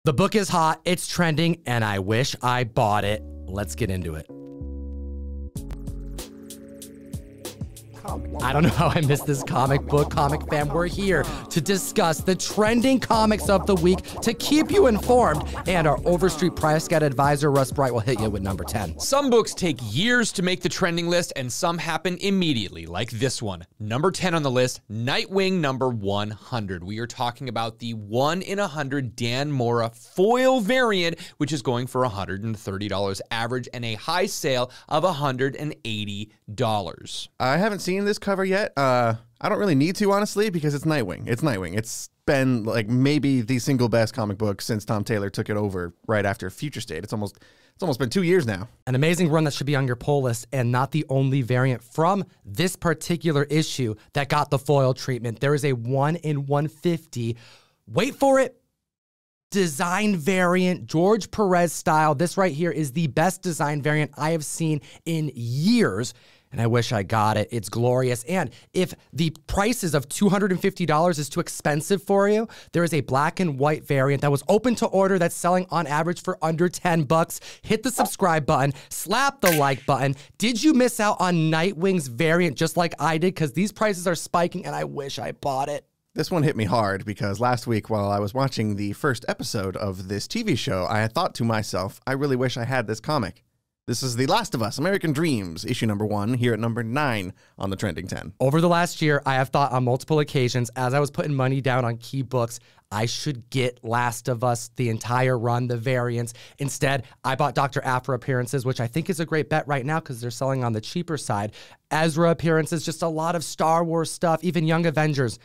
The book is hot, it's trending, and I wish I bought it. Let's get into it. I don't know how I missed this comic fam. We're here to discuss the trending comics of the week to keep you informed, and our Overstreet price guide advisor, Russ will hit you with number 10. Some books take years to make the trending list, and some happen immediately, like this one. Number 10 on the list, Nightwing number 100. We are talking about the 1 in 100 Dan Mora foil variant, which is going for $130 average and a high sale of $180. I haven't seen this cover yet. I don't really need to, honestly, because it's Nightwing. It's Nightwing. It's been like maybe the single best comic book since Tom Taylor took it over right after Future State. It's almost been 2 years now. An amazing run that should be on your pull list, and not the only variant from this particular issue that got the foil treatment. There is a 1 in 150. Wait for it. Design variant, George Perez style. This right here is the best design variant I have seen in years, and I wish I got it. It's glorious. And if the prices of $250 is too expensive for you, there is a black and white variant that was open to order that's selling on average for under $10. Hit the subscribe button, slap the like button. Did you miss out on Nightwing's variant just like I did? Because these prices are spiking, and I wish I bought it. This one hit me hard because last week while I was watching the first episode of this TV show, I had thought to myself, I really wish I had this comic. This is The Last of Us, American Dreams, issue number 1, here at number 9 on the Trending 10. Over the last year, I have thought on multiple occasions, as I was putting money down on key books, I should get Last of Us, the entire run, the variants. Instead, I bought Dr. Aphra appearances, which I think is a great bet right now because they're selling on the cheaper side. Ezra appearances, just a lot of Star Wars stuff, even Young Avengers.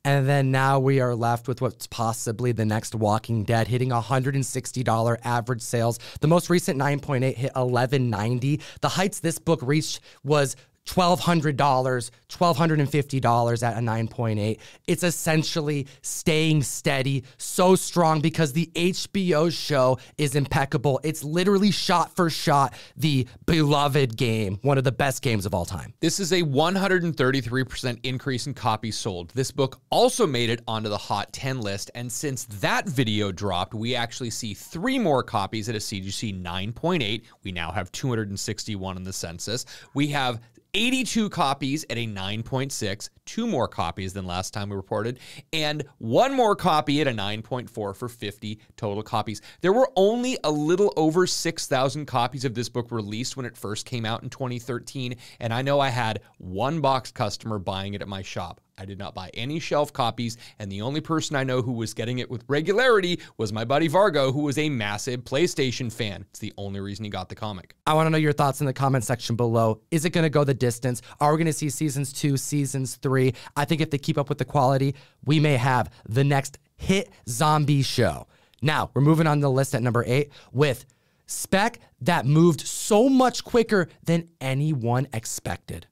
And then now we are left with what's possibly the next Walking Dead, hitting $160 average sales. The most recent 9.8 hit $11.90. The heights this book reached was $1,200, $1,250 at a 9.8. It's essentially staying steady, so strong because the HBO show is impeccable. It's literally shot for shot the beloved game, one of the best games of all time. This is a 133% increase in copies sold. This book also made it onto the Hot 10 list, and since that video dropped, we actually see 3 more copies at a CGC 9.8. We now have 261 in the census. We have 82 copies at a 9.6, 2 more copies than last time we reported, and 1 more copy at a 9.4 for 50 total copies. There were only a little over 6,000 copies of this book released when it first came out in 2013, and I know I had one box customer buying it at my shop. I did not buy any shelf copies, and the only person I know who was getting it with regularity was my buddy Vargo, who was a massive PlayStation fan. It's the only reason he got the comic. I want to know your thoughts in the comment section below. Is it going to go the distance? Are we going to see seasons 2, seasons 3? I think if they keep up with the quality, we may have the next hit zombie show. Now, we're moving on the list at number 8 with spec that moved so much quicker than anyone expected.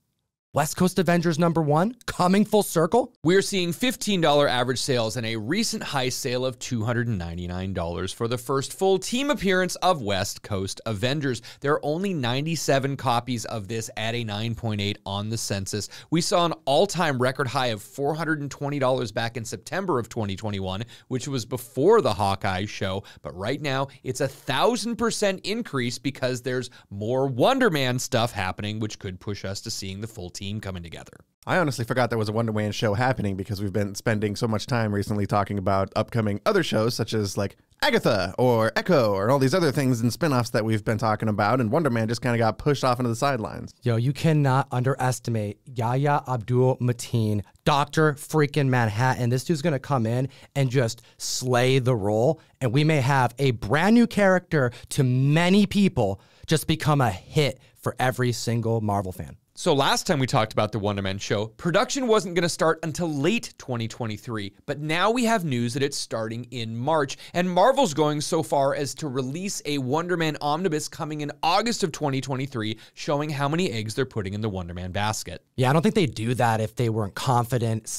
West Coast Avengers number 1, coming full circle. We're seeing $15 average sales and a recent high sale of $299 for the first full team appearance of West Coast Avengers. There are only 97 copies of this at a 9.8 on the census. We saw an all-time record high of $420 back in September of 2021, which was before the Hawkeye show, but right now it's 1,000% increase because there's more Wonder Man stuff happening, which could push us to seeing the full team coming together. I honestly forgot there was a Wonder Man show happening because we've been spending so much time recently talking about upcoming other shows such as like Agatha or Echo or all these other things and spinoffs that we've been talking about, and Wonder Man just kind of got pushed off into the sidelines. Yo, you cannot underestimate Yahya Abdul-Mateen, Dr. freaking Manhattan. This dude's gonna come in and just slay the role, and we may have a brand new character to many people just become a hit for every single Marvel fan. So last time we talked about the Wonder Man show, production wasn't going to start until late 2023, but now we have news that it's starting in March, and Marvel's going so far as to release a Wonder Man omnibus coming in August of 2023, showing how many eggs they're putting in the Wonder Man basket. Yeah, I don't think they'd do that if they weren't confident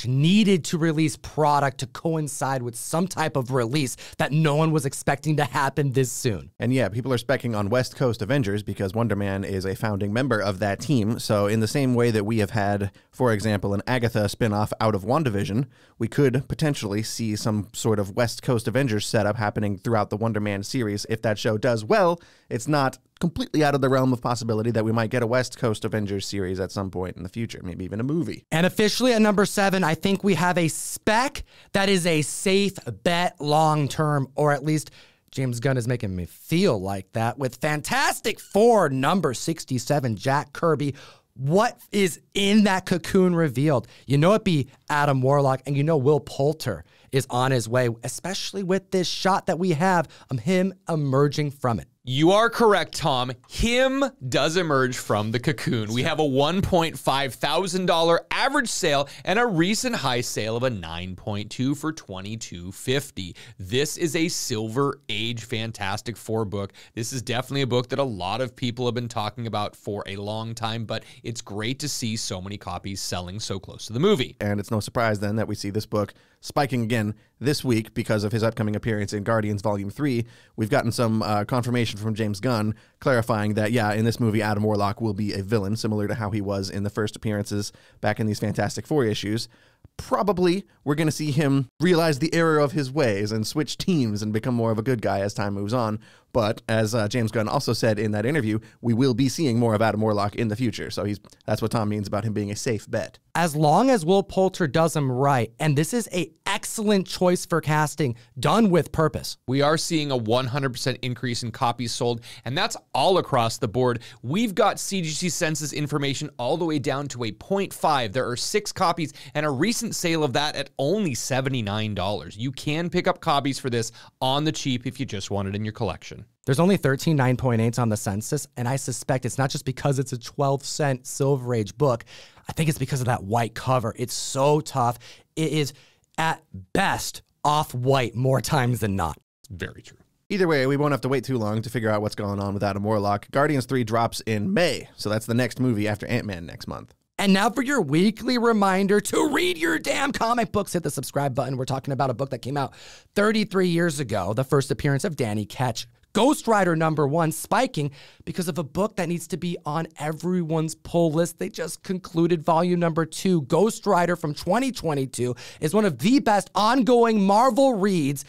/ needed to release product to coincide with some type of release that no one was expecting to happen this soon. And yeah, people are specking on West Coast Avengers because Wonder Man is a founding member of that team. team. So in the same way that we have had, for example, an Agatha spinoff out of WandaVision, we could potentially see some sort of West Coast Avengers setup happening throughout the Wonder Man series. If that show does well, it's not completely out of the realm of possibility that we might get a West Coast Avengers series at some point in the future, maybe even a movie. And officially at number 7, I think we have a spec that is a safe bet long-term, or at least James Gunn is making me feel like that, with Fantastic Four number 67, Jack Kirby. What is in that cocoon revealed? You know it be Adam Warlock, and you know Will Poulter is on his way, especially with this shot that we have of him emerging from it. You are correct, Tom. Him does emerge from the cocoon. We have a $1.5 thousand average sale and a recent high sale of a 9.2 for $22.50. This is a Silver Age Fantastic Four book. This is definitely a book that a lot of people have been talking about for a long time, but it's great to see so many copies selling so close to the movie. And it's no surprise then that we see this book spiking again this week because of his upcoming appearance in Guardians Volume 3. We've gotten some confirmation from James Gunn clarifying that, yeah, in this movie, Adam Warlock will be a villain, similar to how he was in the first appearances back in these Fantastic Four issues. Probably we're going to see him realize the error of his ways and switch teams and become more of a good guy as time moves on. But as James Gunn also said in that interview, we will be seeing more of Adam Warlock in the future. So that's what Tom means about him being a safe bet. As long as Will Poulter does him right, and this is an excellent choice for casting done with purpose. We are seeing a 100% increase in copies sold, and that's all across the board. We've got CGC Census information all the way down to a 0.5. There are 6 copies and a recent sale of that at only $79. You can pick up copies for this on the cheap if you just want it in your collection. There's only 13 9.8s on the census, and I suspect it's not just because it's a 12-cent Silver Age book. I think it's because of that white cover. It's so tough. It is, at best, off-white more times than not. Very true. Either way, we won't have to wait too long to figure out what's going on with Adam Warlock. Guardians 3 drops in May, so that's the next movie after Ant-Man next month. And now for your weekly reminder to read your damn comic books. Hit the subscribe button. We're talking about a book that came out 33 years ago, the first appearance of Danny Ketch. Ghost Rider #1 spiking because of a book that needs to be on everyone's pull list. They just concluded volume #2. Ghost Rider from 2022 is one of the best ongoing Marvel reads.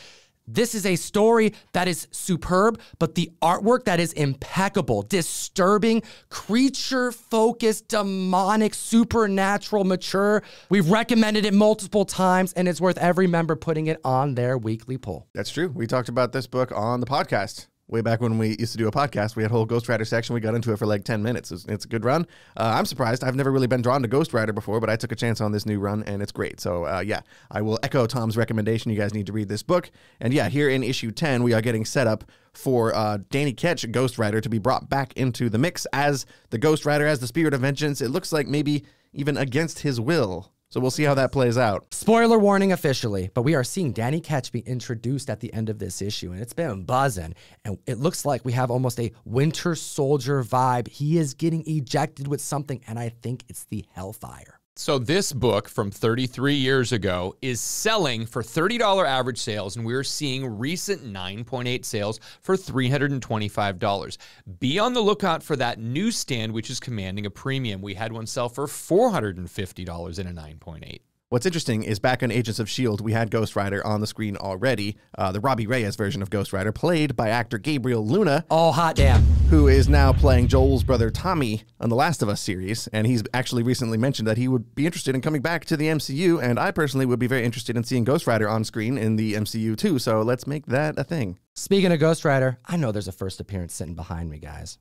This is a story that is superb, but the artwork that is impeccable, disturbing, creature-focused, demonic, supernatural, mature. We've recommended it multiple times, and it's worth every member putting it on their weekly poll. That's true. We talked about this book on the podcast. Way back when we used to do a podcast, we had a whole Ghost Rider section. We got into it for like 10 minutes. It's a good run. I'm surprised. I've never really been drawn to Ghost Rider before, but I took a chance on this new run, and it's great. So, yeah, I will echo Tom's recommendation. You guys need to read this book. And, yeah, here in issue 10, we are getting set up for Danny Ketch, Ghost Rider, to be brought back into the mix as the Ghost Rider, as the Spirit of Vengeance. It looks like maybe even against his will. So we'll see how that plays out. Spoiler warning officially, but we are seeing Danny Ketch be introduced at the end of this issue, and it's been buzzing. And it looks like we have almost a Winter Soldier vibe. He is getting ejected with something, and I think it's the Hellfire. So this book from 33 years ago is selling for $30 average sales, and we're seeing recent 9.8 sales for $325. Be on the lookout for that newsstand, which is commanding a premium. We had one sell for $450 in a 9.8. What's interesting is back on Agents of S.H.I.E.L.D., we had Ghost Rider on the screen already. The Robbie Reyes version of Ghost Rider, played by actor Gabriel Luna. Oh, hot damn. Who is now playing Joel's brother Tommy on the Last of Us series. And he's actually recently mentioned that he would be interested in coming back to the MCU. And I personally would be very interested in seeing Ghost Rider on screen in the MCU too. So let's make that a thing. Speaking of Ghost Rider, I know there's a first appearance sitting behind me, guys.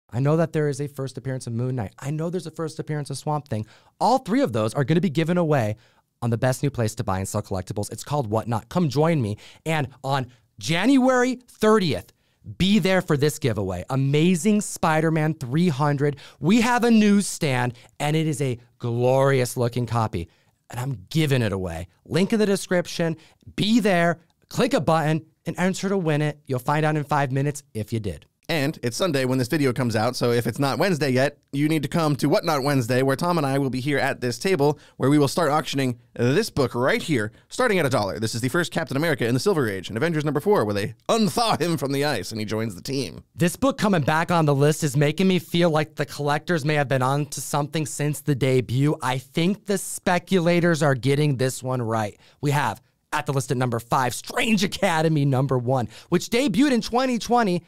I know that there is a first appearance of Moon Knight. I know there's a first appearance of Swamp Thing. All 3 of those are going to be given away on the best new place to buy and sell collectibles. It's called Whatnot. Come join me. And on January 30th, be there for this giveaway. Amazing Spider-Man 300. We have a newsstand, and it is a glorious looking copy. And I'm giving it away. Link in the description. Be there. Click a button and enter to win it. You'll find out in 5 minutes if you did. And it's Sunday when this video comes out, so if it's not Wednesday yet, you need to come to What Not Wednesday, where Tom and I will be here at this table, where we will start auctioning this book right here, starting at $1. This is the first Captain America in the Silver Age, in Avengers #4, where they unthaw him from the ice and he joins the team. This book coming back on the list is making me feel like the collectors may have been onto something since the debut. I think the speculators are getting this one right. We have, at the list at number 5, Strange Academy #1, which debuted in 2020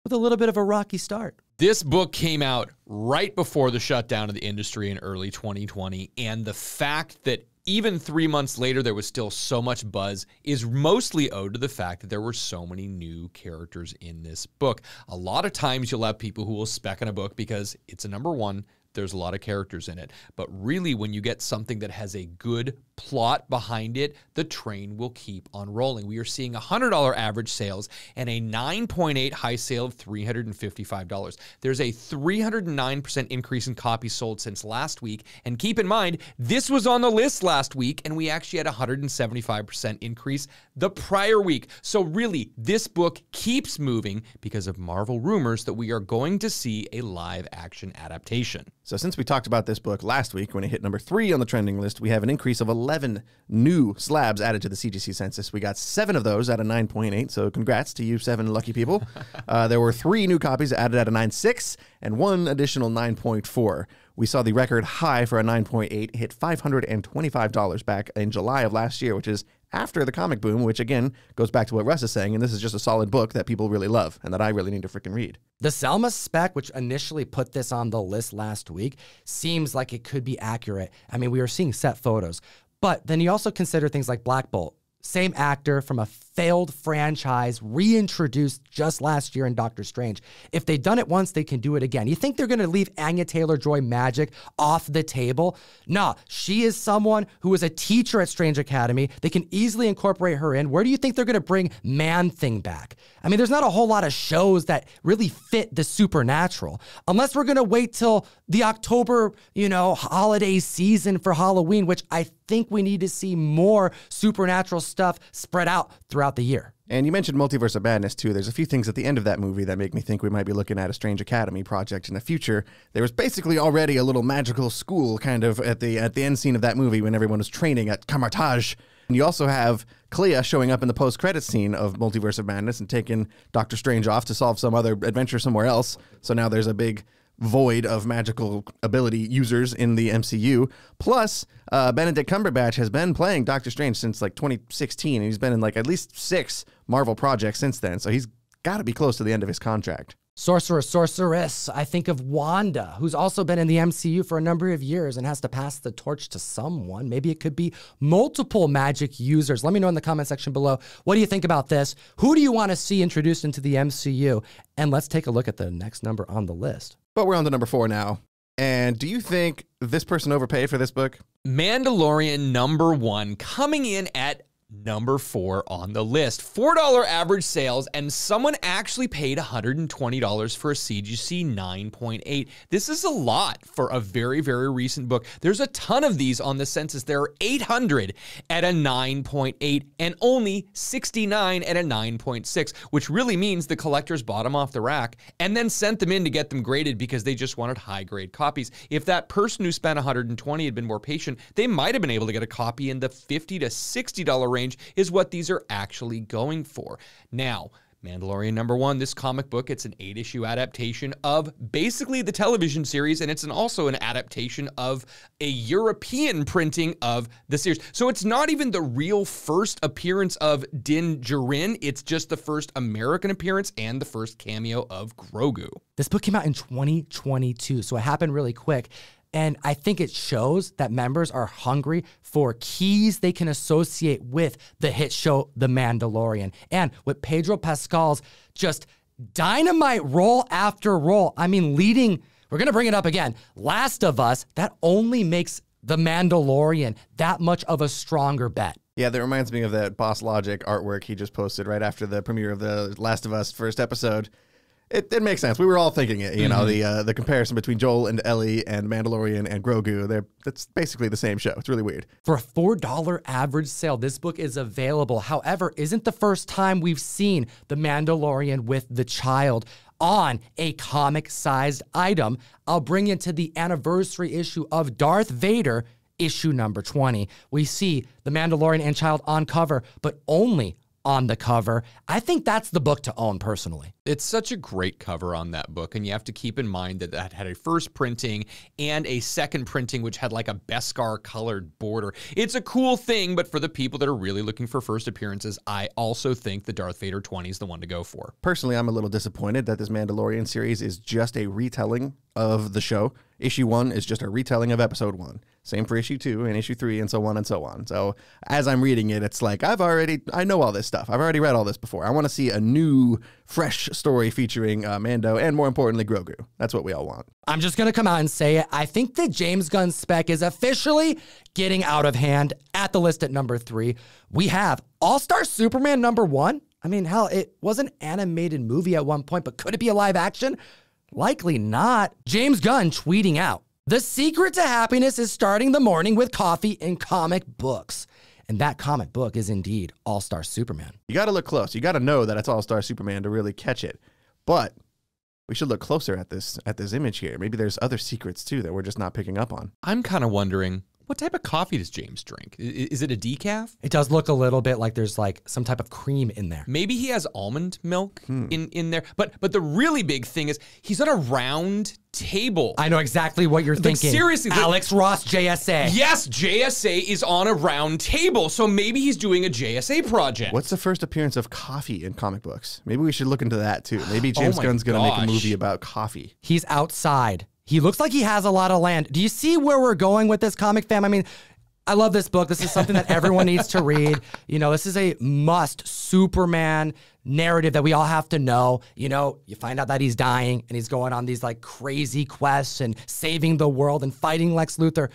with a little bit of a rocky start. This book came out right before the shutdown of the industry in early 2020, and the fact that even 3 months later there was still so much buzz is mostly owed to the fact that there were so many new characters in this book. A lot of times you'll have people who will spec on a book because it's a #1, there's a lot of characters in it. But really, when you get something that has a good plot behind it, the train will keep on rolling. We are seeing $100 average sales and a 9.8 high sale of $355. There's a 309% increase in copies sold since last week. And keep in mind, this was on the list last week, and we actually had a 175% increase the prior week. So really, this book keeps moving because of Marvel rumors that we are going to see a live action adaptation. So since we talked about this book last week when it hit number 3 on the trending list, we have an increase of 11 new slabs added to the CGC census. We got 7 of those at a 9.8, so congrats to you 7 lucky people. There were 3 new copies added at a 9.6 and 1 additional 9.4. We saw the record high for a 9.8 hit $525 back in July of last year, which is after the comic boom, which again goes back to what Russ is saying, and this is just a solid book that people really love and that I really need to freaking read. The Selma spec, which initially put this on the list last week, seems like it could be accurate. I mean, we were seeing set photos, but then you also consider things like Black Bolt. Same actor from a failed franchise, reintroduced just last year in Doctor Strange. If they've done it once, they can do it again. You think they're going to leave Anya Taylor-Joy magic off the table? No, she is someone who was a teacher at Strange Academy. They can easily incorporate her in. Where do you think they're going to bring Man-Thing back? I mean, there's not a whole lot of shows that really fit the supernatural. Unless we're going to wait till the October, holiday season for Halloween, which I think we need to see more supernatural stuff spread out throughout the year. And you mentioned Multiverse of Madness, too. There's a few things at the end of that movie that make me think we might be looking at a Strange Academy project in the future. There was basically already a little magical school kind of at the end scene of that movie when everyone was training at Kamartaj. And you also have Clea showing up in the post-credits scene of Multiverse of Madness and taking Doctor Strange off to solve some other adventure somewhere else. So now there's a big void of magical ability users in the MCU. Plus, Benedict Cumberbatch has been playing Doctor Strange since like 2016, and he's been in like at least 6 Marvel projects since then, so he's got to be close to the end of his contract. Sorcerer, sorceress. I think of Wanda, who's also been in the MCU for a number of years and has to pass the torch to someone. Maybe it could be multiple magic users. Let me know in the comment section below. What do you think about this? Who do you want to see introduced into the MCU? And let's take a look at the next number on the list. But we're on to number 4 now. And do you think this person overpaid for this book? Mandalorian #1 coming in at number 4 on the list. $4 average sales, and someone actually paid $120 for a CGC 9.8. This is a lot for a very, very recent book. There's a ton of these on the census. There are 800 at a 9.8 and only 69 at a 9.6, which really means the collectors bought them off the rack and then sent them in to get them graded because they just wanted high-grade copies. If that person who spent $120 had been more patient, they might have been able to get a copy in the $50 to $60 range is what these are actually going for. Now, Mandalorian #1, this comic book, it's an 8-issue adaptation of basically the television series, and it's also an adaptation of a European printing of the series. So it's not even the real first appearance of Din Djarin, it's just the first American appearance and the first cameo of Grogu. This book came out in 2022, so it happened really quick. And I think it shows that members are hungry for keys they can associate with the hit show The Mandalorian. And with Pedro Pascal's just dynamite role after role, I mean, leading, we're going to bring it up again, Last of Us, that only makes The Mandalorian that much of a stronger bet. Yeah, that reminds me of that Boss Logic artwork he just posted right after the premiere of the Last of Us first episode. It makes sense. We were all thinking it, the comparison between Joel and Ellie and Mandalorian and Grogu, that's basically the same show. It's really weird. For a $4 average sale, this book is available. However, isn't the first time we've seen The Mandalorian with the child. on a comic-sized item. I'll bring you to the anniversary issue of Darth Vader, issue number 20. We see the Mandalorian and child on cover, but only on the cover. I think that's the book to own personally. It's such a great cover on that book, and you have to keep in mind that that had a first printing and a second printing, which had like a Beskar colored border. It's a cool thing, but for the people that are really looking for first appearances, I also think the Darth Vader 20 is the one to go for. Personally, I'm a little disappointed that this Mandalorian series is just a retelling of the show. Issue 1 is just a retelling of episode 1. Same for issue 2 and issue 3 and so on and so on. So as I'm reading it, it's like, I know all this stuff. I've already read all this before. I want to see a new, fresh story featuring Mando and, more importantly, Grogu. That's what we all want. I'm just going to come out and say it. I think the James Gunn spec is officially getting out of hand. At the list at number 3, we have AllStar Superman number 1. I mean, hell, it was an animated movie at one point, but could it be a live action? Likely not. James Gunn tweeting out, "The secret to happiness is starting the morning with coffee and comic books." And that comic book is indeed AllStar Superman. You got to look close. You got to know that it's AllStar Superman to really catch it. But we should look closer at this image here. Maybe there's other secrets too that we're just not picking up on. I'm kind of wondering, what type of coffee does James drink? Is it a decaf? It does look a little bit like there's like some type of cream in there. Maybe he has almond milk in there. But the really big thing is he's on a round table. I know exactly what you're thinking. Seriously. Alex Ross, JSA. Yes, JSA is on a round table. So maybe he's doing a JSA project. What's the first appearance of coffee in comic books? Maybe we should look into that too. Maybe James Gunn's going to make a movie about coffee. He's outside. He looks like he has a lot of land. Do you see where we're going with this comic, fam? I mean, I love this book. This is something that everyone needs to read. You know, this is a must Superman narrative that we all have to know. You know, you find out that he's dying and he's going on these like crazy quests and saving the world and fighting Lex Luthor.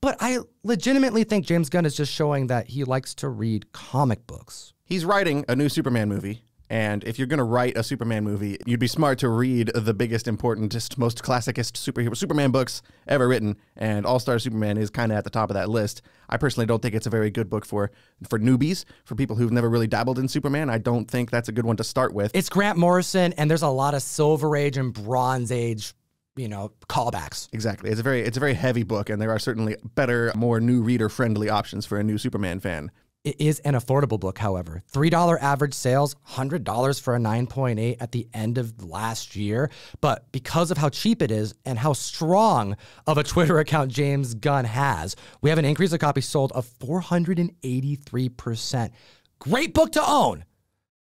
But I legitimately think James Gunn is just showing that he likes to read comic books. He's writing a new Superman movie. And if you're going to write a Superman movie, you'd be smart to read the biggest, importantest, most classicest Superman books ever written. And AllStar Superman is kind of at the top of that list. I personally don't think it's a very good book for newbies, for people who've never really dabbled in Superman. I don't think that's a good one to start with. It's Grant Morrison, and there's a lot of Silver Age and Bronze Age, you know, callbacks. Exactly. It's a very heavy book, and there are certainly better, more new reader-friendly options for a new Superman fan. It is an affordable book, however. $3 average sales, $100 for a 9.8 at the end of last year. But because of how cheap it is and how strong of a Twitter account James Gunn has, we have an increase of copies sold of 483%. Great book to own,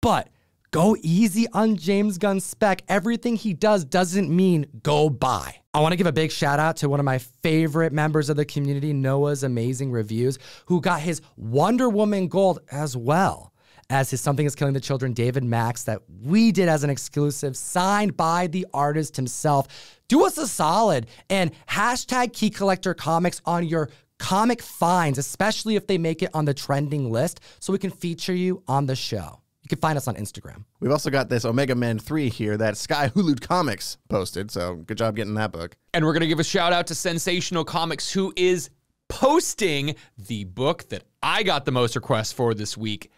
but go easy on James Gunn's spec. Everything he does doesn't mean go buy. I want to give a big shout out to one of my favorite members of the community, Noah's Amazing Reviews, who got his Wonder Woman Gold as well as his Something is Killing the Children, David Max, that we did as an exclusive, signed by the artist himself. Do us a solid and hashtag Key Collector Comics on your comic finds, especially if they make it on the trending list, so we can feature you on the show. You can find us on Instagram. We've also got this Omega Men 3 here that Sky Hulu Comics posted, so good job getting that book. And we're going to give a shout out to Sensational Comics, who is posting the book that I got the most requests for this week,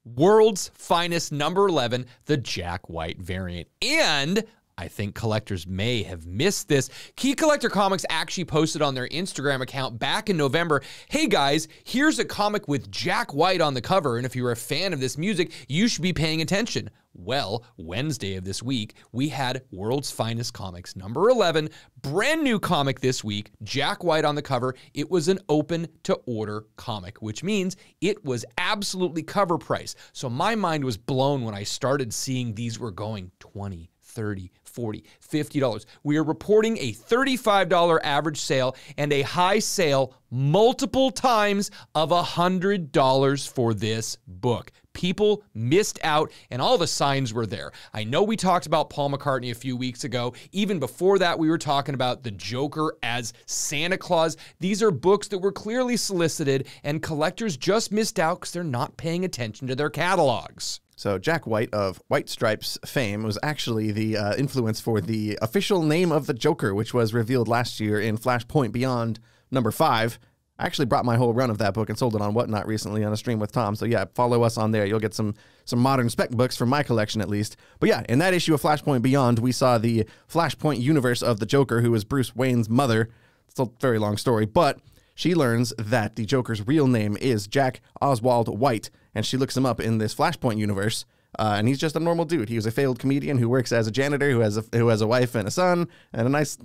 World's Finest number 11, the Jack White variant. And I think collectors may have missed this. Key Collector Comics actually posted on their Instagram account back in November, "Hey guys, here's a comic with Jack White on the cover, and if you're a fan of this music, you should be paying attention." Well, Wednesday of this week, we had World's Finest Comics number 11, brand new comic this week, Jack White on the cover. It was an open to order comic, which means it was absolutely cover price. So my mind was blown when I started seeing these were going $20, $30, $40, $50. We are reporting a $35 average sale and a high sale multiple times of $100 for this book. People missed out, and all the signs were there. I know we talked about Paul McCartney a few weeks ago. Even before that, we were talking about the Joker as Santa Claus. These are books that were clearly solicited, and collectors just missed out because they're not paying attention to their catalogs. So Jack White of White Stripes fame was actually the influence for the official name of the Joker, which was revealed last year in Flashpoint Beyond number 5. I actually brought my whole run of that book and sold it on Whatnot recently on a stream with Tom. So yeah, follow us on there. You'll get some modern spec books from my collection at least. But yeah, in that issue of Flashpoint Beyond, we saw the Flashpoint universe of the Joker, who is Bruce Wayne's mother. It's a very long story, but she learns that the Joker's real name is Jack Oswald White, and she looks him up in this Flashpoint universe. And he's just a normal dude. He was a failed comedian who works as a janitor, who has a wife and a son, and a nice,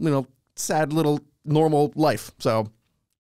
sad little normal life. So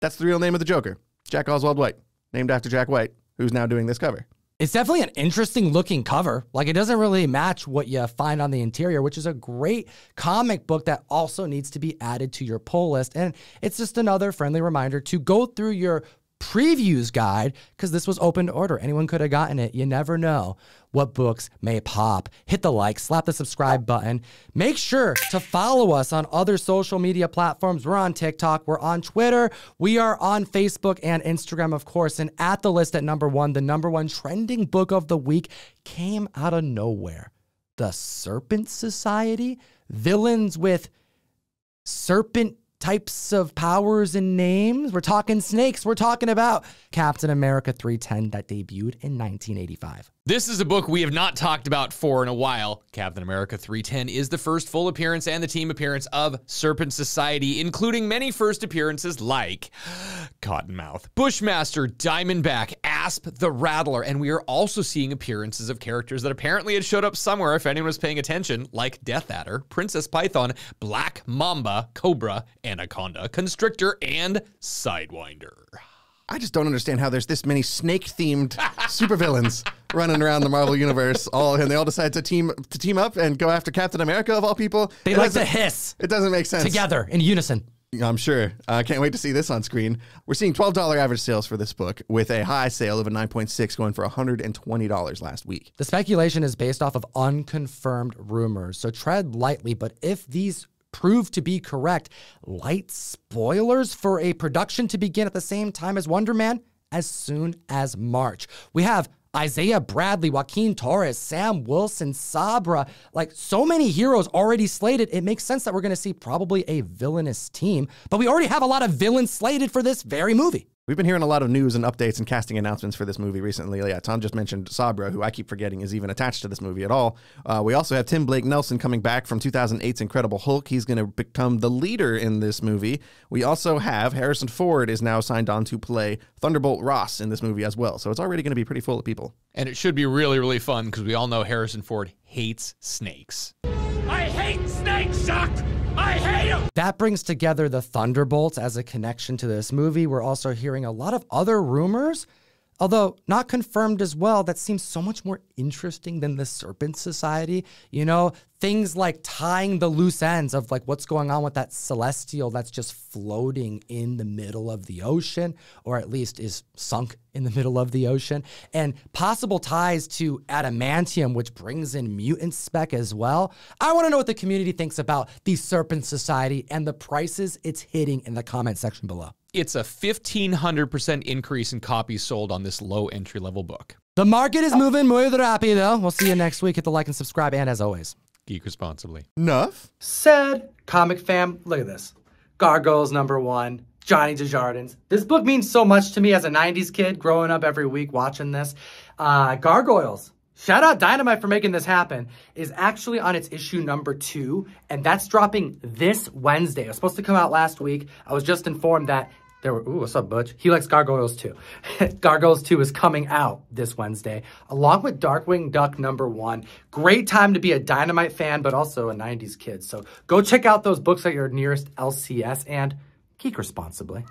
that's the real name of the Joker, Jack Oswald White, named after Jack White, who's now doing this cover. It's definitely an interesting looking cover. Like, it doesn't really match what you find on the interior, which is a great comic book that also needs to be added to your pull list. And it's just another friendly reminder to go through your previews guide, because this was open to order. Anyone could have gotten it. You never know what books may pop. Hit the like, slap the subscribe button. Make sure to follow us on other social media platforms. We're on TikTok, we're on Twitter, we are on Facebook and Instagram, of course. And at the list at number 1, the number 1 trending book of the week came out of nowhere. The Serpent Society, villains with serpent types of powers and names. We're talking snakes. We're talking about Captain America 310 that debuted in 1985. This is a book we have not talked about for in a while. Captain America 310 is the first full appearance and the team appearance of Serpent Society, including many first appearances like Cottonmouth, Bushmaster, Diamondback, Asp, the Rattler, and we are also seeing appearances of characters that apparently had showed up somewhere if anyone was paying attention, like Death Adder, Princess Python, Black Mamba, Cobra, Anaconda, Constrictor, and Sidewinder. I just don't understand how there's this many snake-themed supervillains running around the Marvel Universe, and they all decide to team up and go after Captain America, of all people. They like to hiss. It doesn't make sense. Together, in unison. I'm sure. I can't wait to see this on screen. We're seeing $12 average sales for this book, with a high sale of a 9.6 going for $120 last week. The speculation is based off of unconfirmed rumors, so tread lightly, but if these prove to be correct, light spoilers for a production to begin at the same time as Wonder Man as soon as March. We have Isaiah Bradley, Joaquin Torres, Sam Wilson, Sabra, like so many heroes already slated. It makes sense that we're going to see probably a villainous team, but we already have a lot of villains slated for this very movie. We've been hearing a lot of news and updates and casting announcements for this movie recently. Yeah, Tom just mentioned Sabra, who I keep forgetting is even attached to this movie at all. We also have Tim Blake Nelson coming back from 2008's Incredible Hulk. He's going to become the leader in this movie. We also have Harrison Ford is now signed on to play Thunderbolt Ross in this movie as well. So it's already going to be pretty full of people. And it should be really, really fun because we all know Harrison Ford hates snakes. I hate snakes, Chuck! I hate them! That brings together the Thunderbolts as a connection to this movie. We're also hearing a lot of other rumors, although not confirmed as well, that seems so much more interesting than the Serpent Society. You know, things like tying the loose ends of like what's going on with that celestial that's just floating in the middle of the ocean, or at least is sunk in the middle of the ocean, and possible ties to adamantium, which brings in mutant spec as well. I want to know what the community thinks about the Serpent Society and the prices it's hitting in the comment section below. It's a 1,500% increase in copies sold on this low entry-level book. The market is moving muy rápido. We'll see you next week. Hit the like and subscribe, and as always, Geek responsibly. Enough said. Comic fam, look at this. Gargoyles #1, Johnny Desjardins. This book means so much to me as a 90s kid growing up every week watching this. Gargoyles. Shout out Dynamite for making this happen, is actually on its issue #2, and that's dropping this Wednesday. It was supposed to come out last week. I was just informed that there were, ooh, what's up, Butch? He likes Gargoyles too. Gargoyles 2 is coming out this Wednesday, along with Darkwing Duck #1. Great time to be a Dynamite fan, but also a 90s kid. So go check out those books at your nearest LCS and geek responsibly.